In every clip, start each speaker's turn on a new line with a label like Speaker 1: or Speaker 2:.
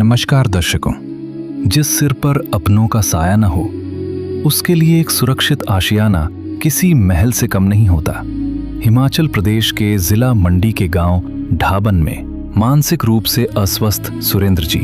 Speaker 1: नमस्कार दर्शकों। जिस सिर पर अपनों का साया न हो, उसके लिए एक सुरक्षित आशियाना किसी महल से कम नहीं होता। हिमाचल प्रदेश के जिला मंडी के गांव ढाबन में मानसिक रूप से अस्वस्थ सुरेंद्र जी,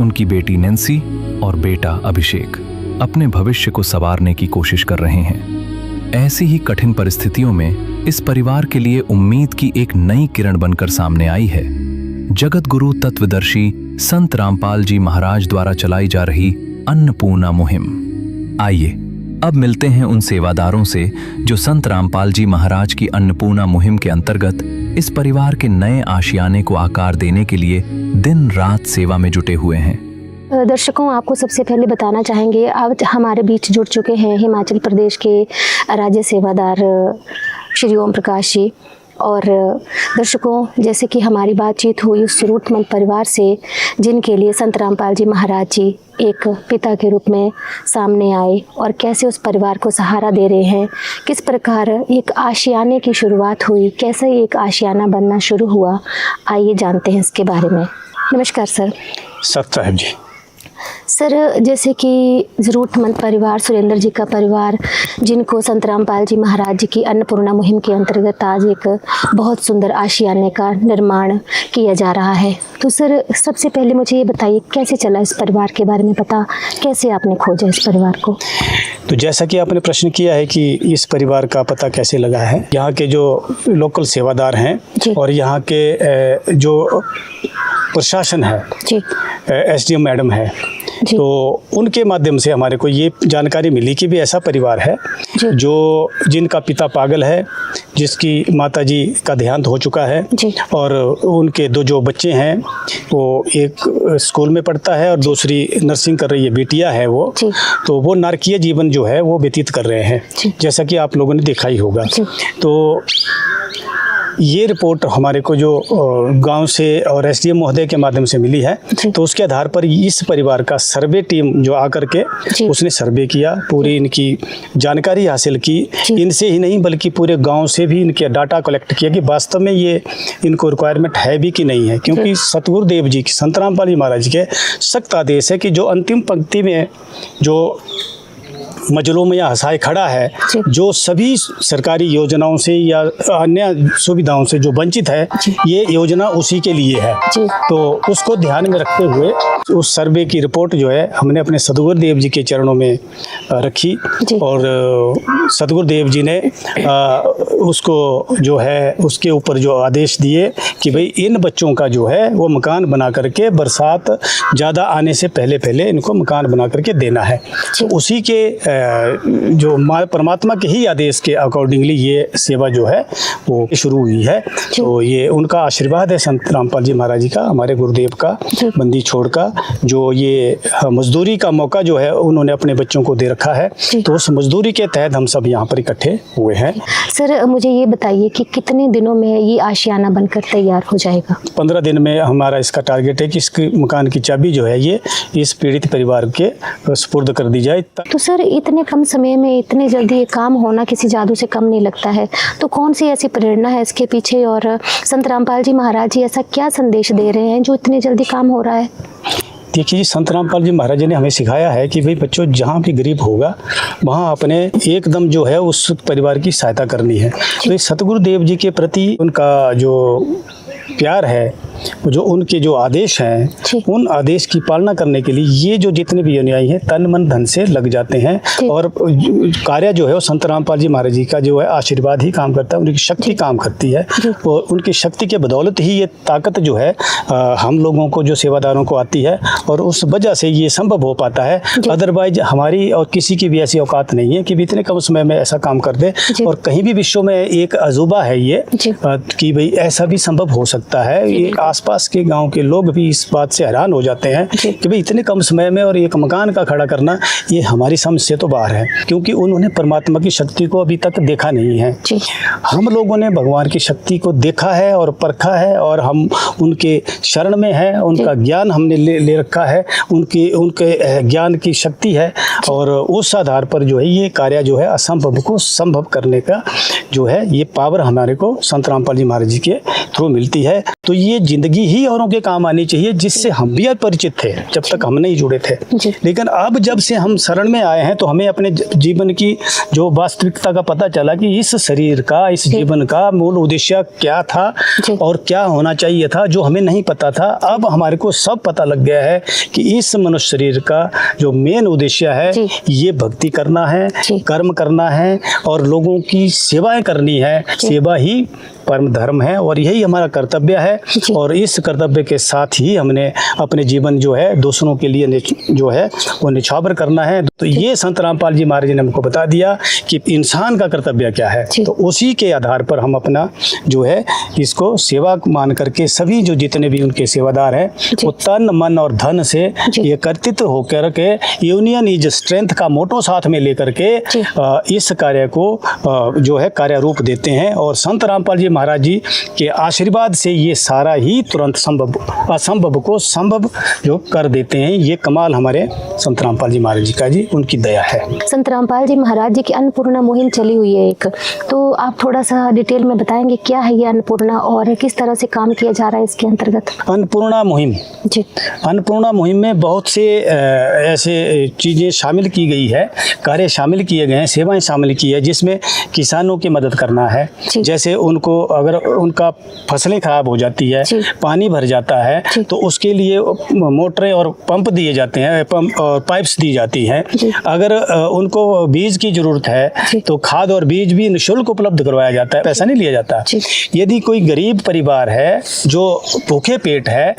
Speaker 1: उनकी बेटी नैन्सी और बेटा अभिषेक अपने भविष्य को संवारने की कोशिश कर रहे हैं। ऐसी ही कठिन परिस्थितियों में इस परिवार के लिए उम्मीद की एक नई किरण बनकर सामने आई है। जगत गुरु तत्वदर्शी संत रामपाल जी महाराज द्वारा चलाई जा रही अन्नपूर्णा मुहिम। आइए अब मिलते हैं उन सेवादारों से जो संत रामपाल जी महाराज की अन्नपूर्णा मुहिम के अंतर्गत इस परिवार के नए आशियाने को आकार देने के लिए दिन रात सेवा में जुटे हुए हैं।
Speaker 2: दर्शकों, आपको सबसे पहले बताना चाहेंगे, आज हमारे बीच जुड़ चुके हैं हिमाचल प्रदेश के राज्य सेवादार श्री ओम प्रकाश जी। और दर्शकों, जैसे कि हमारी बातचीत हुई उस जरूरतमंद परिवार से जिनके लिए संत रामपाल जी महाराज जी एक पिता के रूप में सामने आए और कैसे उस परिवार को सहारा दे रहे हैं, किस प्रकार एक आशियाने की शुरुआत हुई, कैसे एक आशियाना बनना शुरू हुआ, आइए जानते हैं इसके बारे में। नमस्कार सर।
Speaker 3: सत साहब जी।
Speaker 2: सर, जैसे कि ज़रूरतमंद परिवार सुरेंद्र जी का परिवार, जिनको संत रामपाल जी महाराज जी की अन्नपूर्णा मुहिम के अंतर्गत आज एक बहुत सुंदर आशियाने का निर्माण किया जा रहा है, तो सर सबसे पहले मुझे ये बताइए कैसे चला इस परिवार के बारे में पता, कैसे आपने खोजा इस परिवार को?
Speaker 3: तो जैसा कि आपने प्रश्न किया है कि इस परिवार का पता कैसे लगा है, यहाँ के जो लोकल सेवादार हैं और यहाँ के जो प्रशासन है, एसडीएम मैडम है, तो उनके माध्यम से हमारे को ये जानकारी मिली कि भी ऐसा परिवार है जिनका पिता पागल है, जिसकी माताजी का देहांत हो चुका है और उनके दो जो बच्चे हैं, वो एक स्कूल में पढ़ता है और दूसरी नर्सिंग कर रही है, बेटियां है वो, तो वो नारकीय जीवन जो है वो व्यतीत कर रहे हैं, जैसा कि आप लोगों ने देखा ही होगा। तो ये रिपोर्ट हमारे को जो गांव से और एसडीएम महोदय के माध्यम से मिली है, तो उसके आधार पर इस परिवार का सर्वे टीम जो आकर के उसने सर्वे किया, पूरी इनकी जानकारी हासिल की, इनसे ही नहीं बल्कि पूरे गांव से भी इनके डाटा कलेक्ट किया कि वास्तव में ये इनको रिक्वायरमेंट है भी कि नहीं है, क्योंकि सतगुरुदेव जी की, संत रामपाल जी महाराज के सख्त आदेश है कि जो अंतिम पंक्ति में जो मजलूम या हसाए खड़ा है, जो सभी सरकारी योजनाओं से या अन्य सुविधाओं से जो वंचित है, ये योजना उसी के लिए है। तो उसको ध्यान में रखते हुए उस सर्वे की रिपोर्ट जो है हमने अपने सतगुरुदेव जी के चरणों में रखी और सतगुरुदेव जी ने उसको जो है उसके ऊपर जो आदेश दिए कि भाई इन बच्चों का जो है वो मकान बना करके बरसात ज़्यादा आने से पहले पहले इनको मकान बना करके देना है। तो उसी के जो परमात्मा के ही आदेश के अकॉर्डिंगली ये सेवा जो है वो शुरू हुई है। तो ये उनका आशीर्वाद है संत रामपाल जी महाराज जी का, हमारे गुरुदेव का, बंदी छोड़ का, जो ये मजदूरी का मौका जो है उन्होंने अपने बच्चों को दे रखा है। तो उस मजदूरी के तहत हम सब यहाँ पर इकट्ठे हुए हैं।
Speaker 2: सर, मुझे ये बताइए कि कितने दिनों में ये आशियाना बनकर तैयार हो जाएगा? 15
Speaker 3: दिन में हमारा इसका टारगेट है कि इसके मकान की चाबी जो है ये इस पीड़ित परिवार के सुपुर्द कर दी जाए।
Speaker 2: तो सर, इतने कम समय में इतने जल्दी ये काम होना किसी जादू से कम नहीं लगता है, तो कौन सी ऐसी प्रेरणा है इसके पीछे और संत रामपाल जी महाराज जी ऐसा क्या संदेश दे रहे हैं जो इतने जल्दी काम हो रहा है?
Speaker 3: देखिए जी, संत रामपाल जी महाराज जी ने हमें सिखाया है कि भाई बच्चों, जहाँ भी गरीब होगा वहाँ अपने एकदम जो है उस परिवार की सहायता करनी है। तो ये सतगुरुदेव जी के प्रति उनका जो प्यार है, जो उनके जो आदेश हैं, उन आदेश की पालना करने के लिए ये जो जितने भी अनुयायी हैं तन मन धन से लग जाते हैं और कार्य जो है वो संत रामपाल जी महाराज जी का जो है आशीर्वाद ही काम करता है, उनकी शक्ति काम करती है और उनकी शक्ति के बदौलत ही ये ताकत जो है हम लोगों को, जो सेवादारों को आती है और उस वजह से ये संभव हो पाता है। अदरवाइज हमारी और किसी की भी ऐसी औकात नहीं है कि इतने कम समय में ऐसा काम कर दे। और कहीं भी विश्व में एक अजूबा है ये कि भाई ऐसा भी संभव हो सकता है। ये आसपास के गांव के लोग भी इस बात से हैरान हो जाते हैं कि भाई इतने कम समय में और एक मकान का खड़ा करना ये हमारी समझ से तो बाहर है, क्योंकि उन्होंने परमात्मा की शक्ति को अभी तक देखा नहीं है। हम लोगों ने भगवान की शक्ति को देखा है और परखा है और हम उनके शरण में हैं, उनका ज्ञान हमने ले रखा है, उनके ज्ञान की शक्ति है और उस आधार पर जो है ये कार्य जो है असंभव को संभव करने का जो है ये पावर हमारे को संत रामपाल जी महाराज जी के थ्रू मिलती है। तो ये जिंदगी ही औरों के काम आनी चाहिए, जिससे हम भी परिचित थे जब तक हम नहीं जुड़े थे। लेकिन अब जब से हम शरण में आए हैं तो हमें अपने जीवन की जो वास्तविकता का पता चला कि इस शरीर का, इस जीवन का मूल उद्देश्य क्या था और क्या होना चाहिए था, जो हमें नहीं पता था। अब हमारे को सब पता लग गया है कि इस मनुष्य शरीर का जो मेन उद्देश्य है ये भक्ति करना है, कर्म करना है और लोगों की सेवाएं करनी है। सेवा ही परम धर्म है और यही हमारा कर्तव्य है। और इस कर्तव्य के साथ ही हमने अपने जीवन जो है दूसरों के लिए जो है वो निछावर करना है। तो ये संत रामपाल जी महाराज ने हमको बता दिया कि इंसान का कर्तव्य क्या है। तो उसी के आधार पर हम अपना जो है इसको सेवा मान करके सभी जो जितने भी उनके सेवादार हैं वो तन मन और धन से एकत्रित होकर के यूनियन इज स्ट्रेंथ का मोटो साथ में लेकर के इस कार्य को जो है कार्य रूप देते हैं। और संत रामपाल जी महाराज जी के आशीर्वाद से ये सारा ही तुरंत असंभव को संभव जो कर देते हैं। ये कमाल हमारे संत रामपाल जी महाराज जी का जी उनकी दया है।
Speaker 2: संत रामपाल जी महाराज जी की अन्नपूर्णा मुहिम चली हुई है एक, तो आप थोड़ा सा डिटेल में बताएंगे क्या है ये अन्नपूर्णा और किस तरह से काम किया जा रहा है इसके अंतर्गत?
Speaker 3: अन्नपूर्णा मुहिम जी, अन्नपूर्णा मुहिम में बहुत से ऐसे चीज़ें शामिल की गई है, कार्य शामिल किए गए हैं, सेवाएं शामिल की है, जिसमें किसानों की मदद करना है। जैसे उनको अगर उनका फसलें खराब हो जाती है, पानी भर जाता है तो उसके लिए मोटरें और पंप दिए जाते हैं, पंप और पाइप्स दी जाती हैं। अगर उनको बीज की जरूरत है तो खाद और बीज भी निःशुल्क उपलब्ध करवाया जाता है, पैसा नहीं लिया जाता। यदि कोई गरीब परिवार है जो भूखे पेट है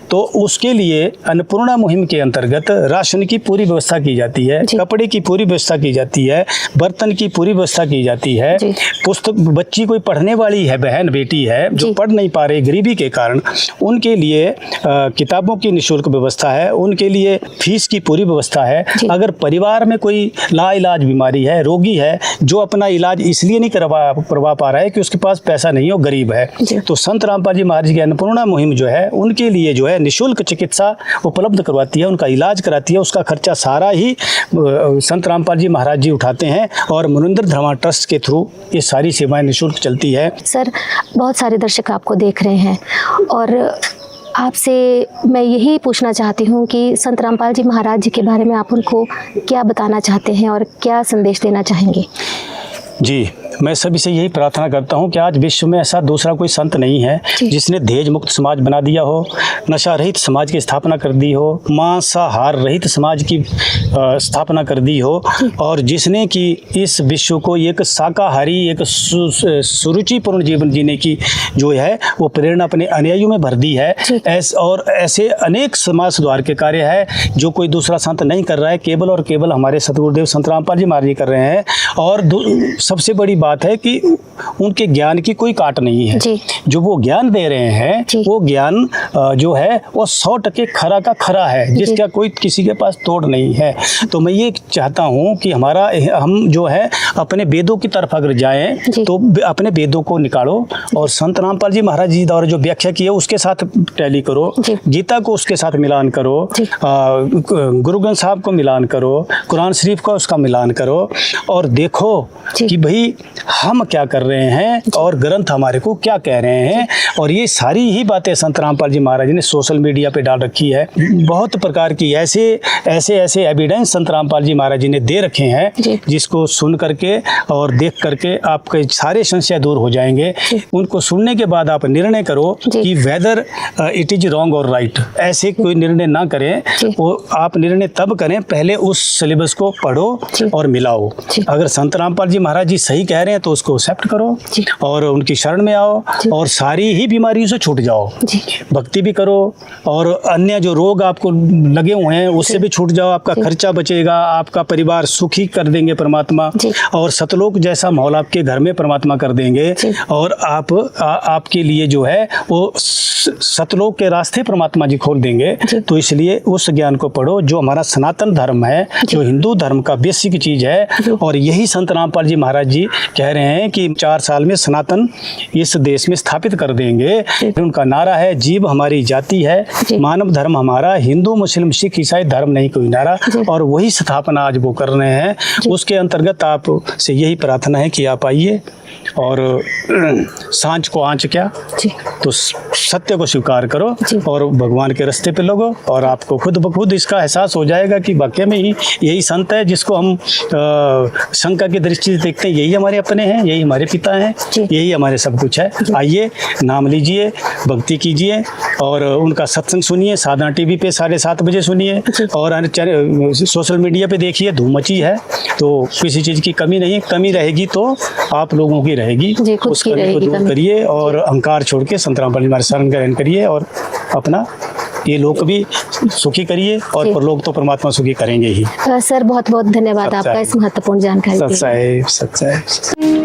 Speaker 3: तो उसके लिए अन्नपूर्णा मुहिम के अंतर्गत राशन की पूरी व्यवस्था की जाती है, कपड़े की पूरी व्यवस्था की जाती है, बर्तन की पूरी व्यवस्था की जाती है। पुस्तक, बच्ची कोई पढ़ने वाली है, बहन बेटी है जो पढ़ नहीं पा रही गरीबी के कारण, उनके लिए किताबों की निःशुल्क व्यवस्था है, उनके लिए फीस की पूरी व्यवस्था है। अगर परिवार में कोई लाइलाज बीमारी है, रोगी है जो अपना इलाज इसलिए नहीं करवा पा रहा है कि उसके पास पैसा नहीं हो, गरीब है, तो संत रामपाल जी महाराज की अन्नपूर्णा मुहिम जो है उनके लिए जो है निःशुल्क चिकित्सा उपलब्ध करवाती है, उनका इलाज कराती है। उसका खर्चा सारा ही संत रामपाल जी महाराज जी उठाते हैं और मुनिंद्र धर्मा ट्रस्ट के थ्रू ये सारी सेवाएं निःशुल्क चलती है।
Speaker 2: सर, बहुत सारे दर्शक आपको देख रहे हैं और आपसे मैं यही पूछना चाहती हूँ कि संत रामपाल जी महाराज जी के बारे में आप उनको क्या बताना चाहते हैं और क्या संदेश देना चाहेंगे?
Speaker 3: जी, मैं सभी से यही प्रार्थना करता हूँ कि आज विश्व में ऐसा दूसरा कोई संत नहीं है जिसने दहेज मुक्त समाज बना दिया हो, नशा रहित समाज की स्थापना कर दी हो, मांसाहार रहित समाज की स्थापना कर दी हो और जिसने कि इस विश्व को एक शाकाहारी, एक सुरुचिपूर्ण जीवन जीने की जो है वो प्रेरणा अपने अनुयायियों में भर दी है। और ऐसे अनेक समाज सुधार के कार्य है जो कोई दूसरा संत नहीं कर रहा है, केवल और केवल हमारे सतगुरुदेव संत रामपाल जी महाराज जी कर रहे हैं। और सबसे बड़ी बात है कि उनके ज्ञान की कोई काट नहीं है। जो वो ज्ञान दे रहे हैं वो ज्ञान जो है वो 100% खरा का खरा है, जिसका कोई किसी के पास तोड़ नहीं है। तो मैं ये चाहता हूँ कि हम जो है अपने वेदों की तरफ अगर जाएं तो अपने वेदों को निकालो और संत रामपाल जी महाराज जी द्वारा जो व्याख्या की है उसके साथ टैली करो, गीता को उसके साथ मिलान करो, गुरु ग्रंथ साहब को मिलान करो, कुरान शरीफ का उसका मिलान करो और देखो कि भाई हम क्या कर रहे हैं और ग्रंथ हमारे को क्या कह रहे हैं। और ये सारी ही बातें संत रामपाल जी महाराज ने सोशल मीडिया पे डाल रखी है। बहुत प्रकार की ऐसे एविडेंस संत रामपाल जी महाराज जी ने दे रखे हैं जिसको सुन करके और देख करके आपके सारे संशय दूर हो जाएंगे। उनको सुनने के बाद आप निर्णय करो कि वेदर इट इज रॉन्ग और राइट। ऐसे कोई निर्णय ना करें, वो आप निर्णय तब करें पहले उस सिलेबस को पढ़ो और मिलाओ। अगर संत रामपाल जी महाराज जी सही कह रहे हैं तो उसको एक्सेप्ट करो और उनकी शरण में आओ और सारी ही बीमारियों से छूट जाओ। भक्ति भी करो और अन्य जो रोग आपको लगे हुए हैं उससे भी छूट जाओ। आपका खर्चा बचेगा, आपका परिवार सुखी कर देंगे परमात्मा और सतलोक जैसा माहौल आपके घर में परमात्मा कर देंगे और आपके लिए जो है वो सतलोक के रास्ते परमात्मा जी खोल देंगे। तो इसलिए उस ज्ञान को पढ़ो जो हमारा सनातन धर्म है, जो हिंदू धर्म का बेसिक चीज है। और यही संत रामपाल जी महाराज जी कह रहे हैं कि 4 साल में सनातन इस देश में स्थापित कर देंगे। उनका नारा है, जीव हमारी जाति है, मानव धर्म हमारा, हिंदू मुस्लिम सिख ईसाई धर्म नहीं कोई नारा। और वही स्थापना आज वो कर रहे हैं। उसके अंतर्गत आप से यही प्रार्थना है कि आप आइए और सांझ को आंच क्या, तो सत्य को स्वीकार करो और भगवान के रास्ते पे लगो, और आपको खुद ब खुद इसका एहसास हो जाएगा कि वाकई में ही यही संत है जिसको हम शंका की दृष्टि से देखते हैं। यही हमारे अपने हैं, यही हमारे पिता हैं, यही हमारे सब कुछ है। आइए, नाम लीजिए, भक्ति कीजिए और उनका सत्संग सुनिए। साधना टीवी पे 7:30 बजे सुनिए और सोशल मीडिया पे देखिए, धूम मची है। तो किसी चीज़ की कमी नहीं, कमी रहेगी तो आप लोगों की रहेगी। उस कमी को दूर करिए और अहंकार छोड़ के संत रामपाल जी शरण ग्रहण करिए और अपना ये लोक भी सुखी करिए और परलोक तो परमात्मा सुखी करेंगे ही।
Speaker 2: सर बहुत बहुत धन्यवाद आपका इस महत्वपूर्ण जानकारी के लिए।
Speaker 3: सच्चाई।